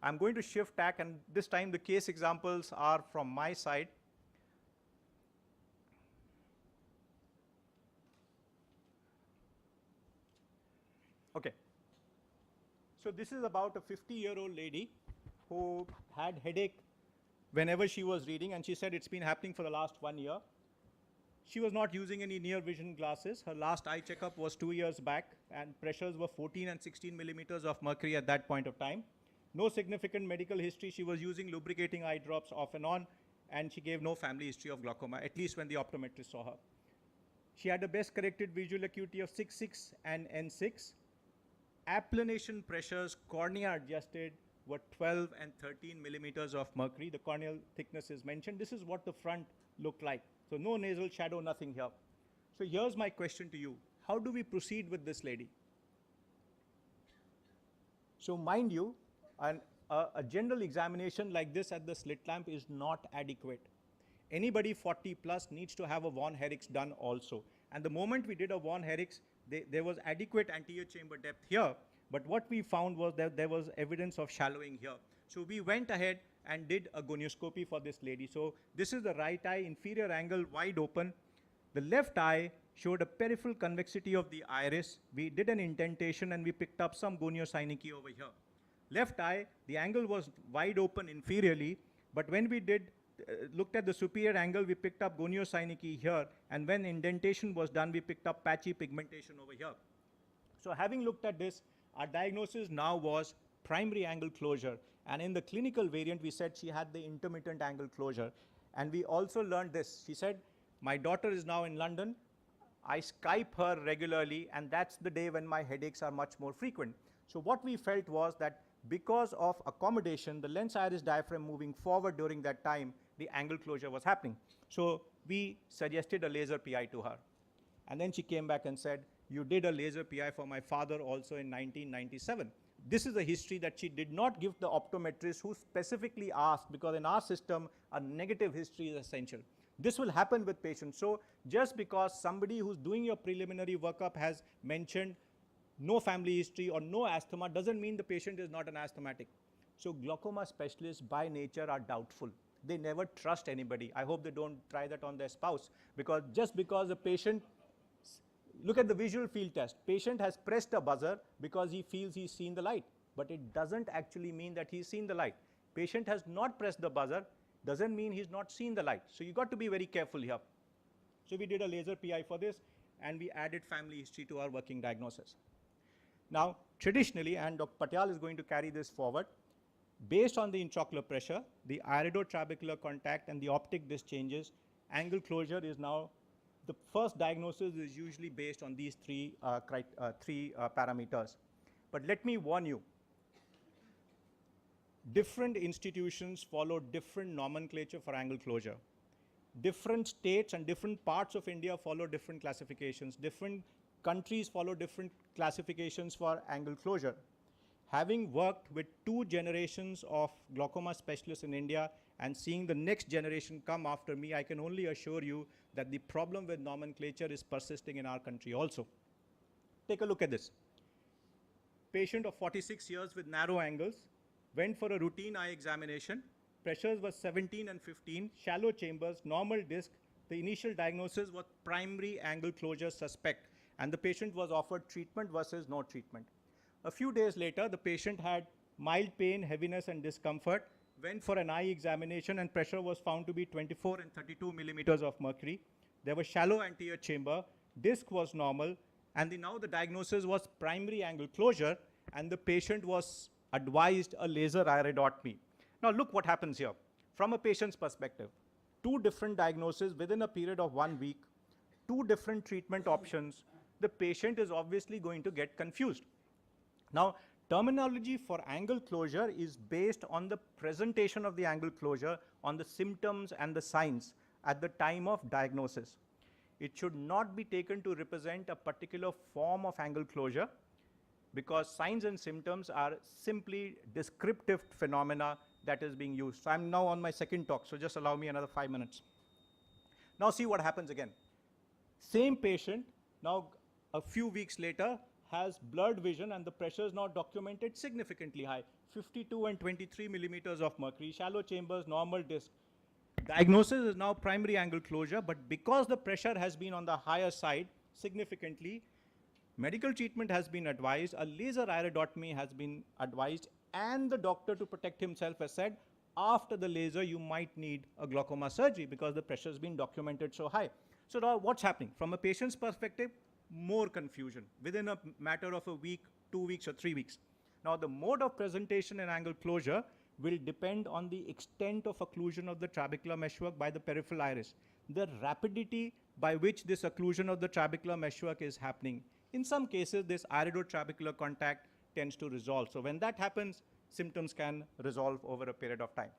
I'm going to shift tack, and this time the case examples are from my side. Okay. So this is about a 50-year-old lady who had headache whenever she was reading, and she said it's been happening for the last 1 year. She was not using any near vision glasses. Her last eye checkup was 2 years back, and pressures were 14 and 16 millimeters of mercury at that point of time. No significant medical history. She was using lubricating eye drops off and on, and she gave no family history of glaucoma, at least when the optometrist saw her. She had the best corrected visual acuity of 6.6 and N6. Applanation pressures, cornea adjusted, were 12 and 13 millimeters of mercury. The corneal thickness is mentioned. This is what the front looked like. So no nasal shadow, nothing here. So here's my question to you. How do we proceed with this lady? So mind you, a general examination like this at the slit lamp is not adequate. Anybody 40 plus needs to have a von Herix done also. And the moment we did a von Herix, there was adequate anterior chamber depth here, but what we found was that there was evidence of shallowing here. So we went ahead and did a gonioscopy for this lady. So this is the right eye, inferior angle wide open. The left eye showed a peripheral convexity of the iris. We did an indentation and we picked up some goniosynechiae over here. Left eye, the angle was wide open inferiorly, but when we looked at the superior angle, we picked up goniosynechiae here, and when indentation was done, we picked up patchy pigmentation over here. So having looked at this, our diagnosis now was primary angle closure, and in the clinical variant, we said she had the intermittent angle closure. And we also learned this. She said, my daughter is now in London. I Skype her regularly, and that's the day when my headaches are much more frequent. So what we felt was that because of accommodation, the lens iris diaphragm moving forward during that time, the angle closure was happening. So we suggested a laser PI to her. And then she came back and said, you did a laser PI for my father also in 1997. This is a history that she did not give the optometrist, who specifically asked, because in our system, a negative history is essential. This will happen with patients. So just because somebody who's doing your preliminary workup has mentioned no family history or no asthma doesn't mean the patient is not an asthmatic. So glaucoma specialists by nature are doubtful. They never trust anybody. I hope they don't try that on their spouse, because just because the patient, look at the visual field test. Patient has pressed a buzzer because he feels he's seen the light, but it doesn't actually mean that he's seen the light. Patient has not pressed the buzzer, doesn't mean he's not seen the light. So you got to be very careful here. So we did a laser PI for this, and we added family history to our working diagnosis. Now, traditionally, and Dr. Patel is going to carry this forward, based on the intraocular pressure, the iridotrabecular contact, and the optic disc changes, angle closure is now, the first diagnosis is usually based on these three parameters. But let me warn you, different institutions follow different nomenclature for angle closure. Different states and different parts of India follow different classifications. Different countries follow different classifications for angle closure. Having worked with 2 generations of glaucoma specialists in India and seeing the next generation come after me, I can only assure you that the problem with nomenclature is persisting in our country also. Take a look at this. Patient of 46 years with narrow angles, went for a routine eye examination. Pressures were 17 and 15, shallow chambers, normal disc. The initial diagnosis was primary angle closure suspect, and the patient was offered treatment versus no treatment. A few days later, the patient had mild pain, heaviness, and discomfort, went for an eye examination, and pressure was found to be 24 and 32 millimeters of mercury. There was shallow anterior chamber, disc was normal, and now the diagnosis was primary angle closure, and the patient was advised a laser iridotomy. Now look what happens here. From a patient's perspective, 2 different diagnoses within a period of 1 week, 2 different treatment options, the patient is obviously going to get confused. Now, terminology for angle closure is based on the presentation of the angle closure, on the symptoms and the signs at the time of diagnosis. It should not be taken to represent a particular form of angle closure, because signs and symptoms are simply descriptive phenomena that is being used. So I'm now on my second talk, so just allow me another 5 minutes. Now see what happens again. Same patient, now a few weeks later, has blurred vision, and the pressure is now documented significantly high. 52 and 23 millimeters of mercury, shallow chambers, normal disc. Diagnosis is now primary angle closure, but because the pressure has been on the higher side significantly, medical treatment has been advised, a laser iridotomy has been advised, and the doctor, to protect himself, has said, after the laser, you might need a glaucoma surgery because the pressure has been documented so high. So now what's happening? From a patient's perspective, more confusion within a matter of a week, 2 weeks, or 3 weeks. Now the mode of presentation and angle closure will depend on the extent of occlusion of the trabecular meshwork by the peripheral iris, the rapidity by which this occlusion of the trabecular meshwork is happening. In some cases, this iridotrabecular contact tends to resolve. So when that happens, symptoms can resolve over a period of time.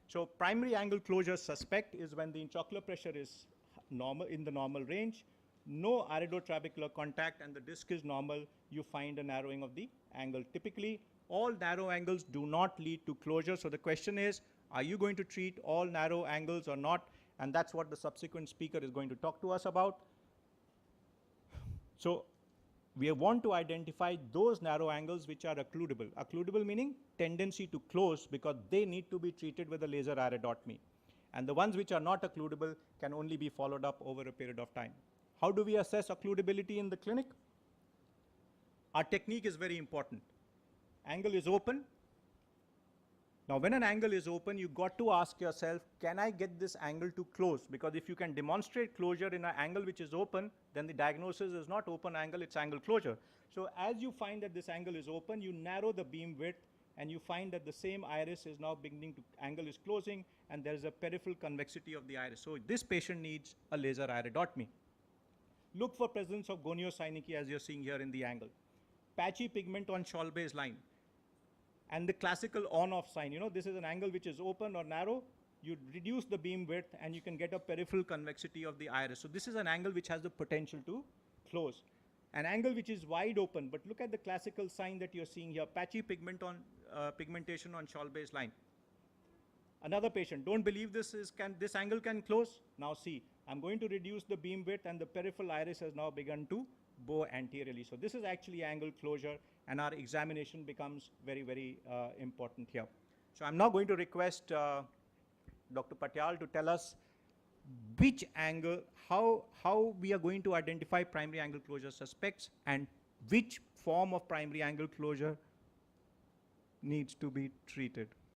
So primary angle closure suspect is when the intraocular pressure is normal, in the normal range, no iridotrabecular contact, and the disc is normal, you find a narrowing of the angle. Typically, all narrow angles do not lead to closure. So the question is, are you going to treat all narrow angles or not? And that's what the subsequent speaker is going to talk to us about. So we want to identify those narrow angles which are occludable. Occludable meaning tendency to close, because they need to be treated with a laser iridotomy. And the ones which are not occludable can only be followed up over a period of time. How do we assess occludability in the clinic? Our technique is very important. Angle is open. Now, when an angle is open, you got to ask yourself, can I get this angle to close? Because if you can demonstrate closure in an angle which is open, then the diagnosis is not open angle, it's angle closure. So as you find that this angle is open, you narrow the beam width, and you find that the same iris is now beginning to, angle is closing, and there is a peripheral convexity of the iris. So this patient needs a laser iridotomy. Look for presence of goniosynechiae as you're seeing here in the angle. Patchy pigment on Scholbe's line. And the classical on-off sign, this is an angle which is open or narrow, you reduce the beam width and you can get a peripheral convexity of the iris. So this is an angle which has the potential to close. An angle which is wide open, but look at the classical sign that you're seeing here, patchy pigment on, pigmentation on Scholbe's line. Another patient, don't believe this angle can close? Now see, I'm going to reduce the beam width and the peripheral iris has now begun to bow anteriorly. So this is actually angle closure, and our examination becomes very, very important here. So I'm now going to request Dr. Patyal to tell us which angle, how we are going to identify primary angle closure suspects and which form of primary angle closure needs to be treated.